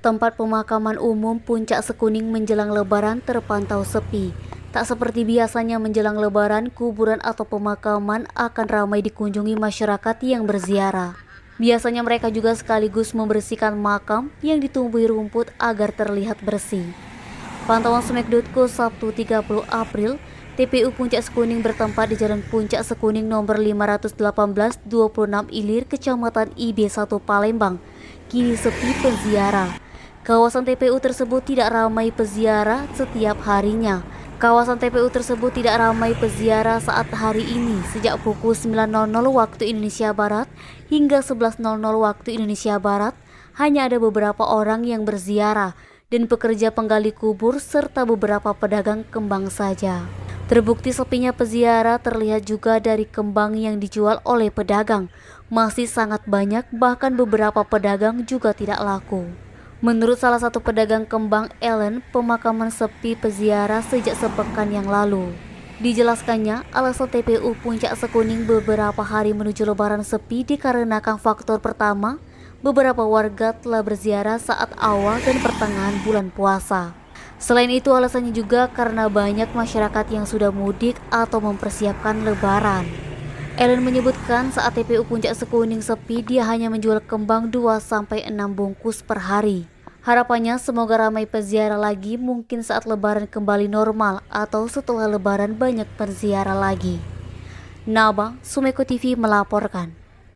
Tempat pemakaman umum Puncak Sekuning menjelang Lebaran terpantau sepi. Tak seperti biasanya menjelang Lebaran, kuburan atau pemakaman akan ramai dikunjungi masyarakat yang berziarah. Biasanya mereka juga sekaligus membersihkan makam yang ditumbuhi rumput agar terlihat bersih. Pantauan Semek.co Sabtu 30 April, TPU Puncak Sekuning bertempat di Jalan Puncak Sekuning nomor 518 26 Ilir, Kecamatan IB1 Palembang, kini sepi peziarah. Kawasan TPU tersebut tidak ramai peziarah setiap harinya. Kawasan TPU tersebut tidak ramai peziarah saat hari ini sejak pukul 9.00 waktu Indonesia Barat hingga 11.00 waktu Indonesia Barat. Hanya ada beberapa orang yang berziarah dan pekerja penggali kubur serta beberapa pedagang kembang saja. Terbukti sepinya peziarah terlihat juga dari kembang yang dijual oleh pedagang. Masih sangat banyak, bahkan beberapa pedagang juga tidak laku. Menurut salah satu pedagang kembang Ellen, pemakaman sepi peziarah sejak sepekan yang lalu. Dijelaskannya, alasan TPU Puncak Sekuning beberapa hari menuju Lebaran sepi dikarenakan faktor pertama, beberapa warga telah berziarah saat awal dan pertengahan bulan puasa. Selain itu, alasannya juga karena banyak masyarakat yang sudah mudik atau mempersiapkan Lebaran. Ellen menyebutkan saat TPU Puncak Sekuning sepi, dia hanya menjual kembang 2-6 bungkus per hari. Harapannya semoga ramai peziarah lagi mungkin saat Lebaran kembali normal atau setelah Lebaran banyak peziarah lagi. Nabang, Sumeko TV melaporkan.